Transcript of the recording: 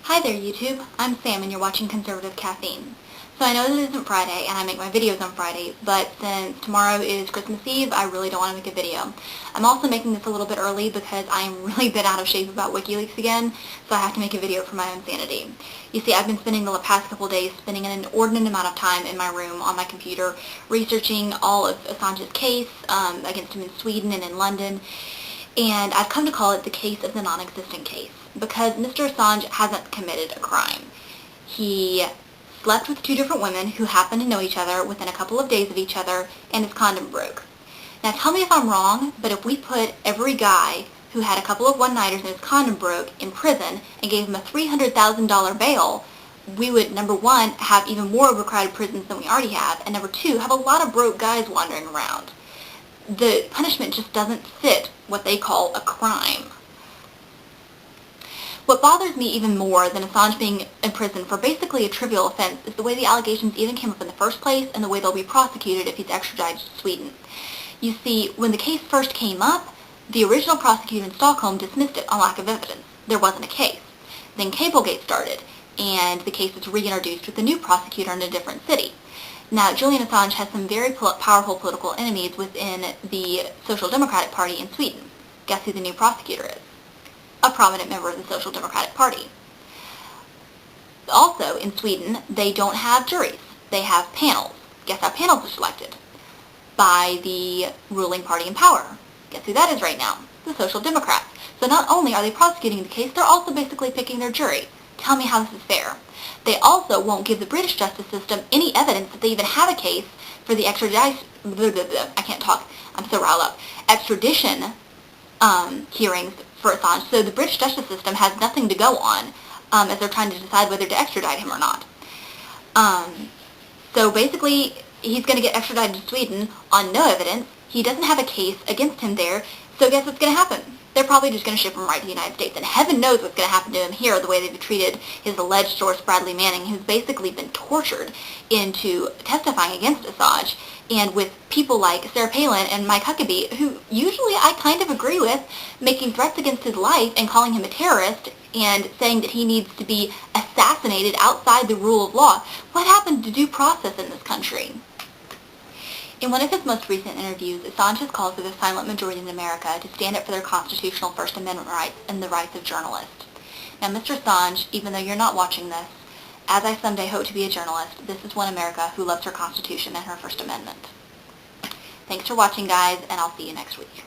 Hi there YouTube, I'm Sam and you're watching Conservative Caffeine. So I know that it isn't Friday and I make my videos on Friday, but since tomorrow is Christmas Eve, I really don't want to make a video. I'm also making this a little bit early because I'm really been out of shape about WikiLeaks again, so I have to make a video for my own sanity. You see, I've been spending the past couple days spending an inordinate amount of time in my room on my computer researching all of Assange's case against him in Sweden and in London, and I've come to call it the case of the non-existent case, because Mr. Assange hasn't committed a crime. He slept with two different women who happened to know each other within a couple of days of each other, and his condom broke. Now tell me if I'm wrong, but if we put every guy who had a couple of one-nighters and his condom broke in prison and gave him a $300,000 bail, we would, number one, have even more overcrowded prisons than we already have, and number two, have a lot of broke guys wandering around. The punishment just doesn't fit what they call a crime. What bothers me even more than Assange being in prison for basically a trivial offense is the way the allegations even came up in the first place and the way they'll be prosecuted if he's extradited to Sweden. You see, when the case first came up, the original prosecutor in Stockholm dismissed it on lack of evidence. There wasn't a case. Then Cablegate started, and the case was reintroduced with a new prosecutor in a different city. Now, Julian Assange has some very powerful political enemies within the Social Democratic Party in Sweden. Guess who the new prosecutor is? A prominent member of the Social Democratic Party. Also, in Sweden, they don't have juries. They have panels. Guess how panels are selected? By the ruling party in power. Guess who that is right now? The Social Democrats. So not only are they prosecuting the case, they're also basically picking their jury. Tell me how this is fair. They also won't give the British justice system any evidence that they even have a case for the extradition, I can't talk, I'm so riled up, extradition hearings for Assange. So the British justice system has nothing to go on as they're trying to decide whether to extradite him or not. So basically, he's going to get extradited to Sweden on no evidence. He doesn't have a case against him there, so guess what's going to happen? They're probably just going to ship him right to the United States, and heaven knows what's going to happen to him here, the way they've treated his alleged source, Bradley Manning, who's basically been tortured into testifying against Assange, and with people like Sarah Palin and Mike Huckabee, who usually I kind of agree with, making threats against his life and calling him a terrorist and saying that he needs to be assassinated outside the rule of law. What happened to due process in this country? In one of his most recent interviews, Assange has called for the silent majority in America to stand up for their constitutional First Amendment rights and the rights of journalists. Now, Mr. Assange, even though you're not watching this, as I someday hope to be a journalist, this is one America who loves her Constitution and her First Amendment. Thanks for watching, guys, and I'll see you next week.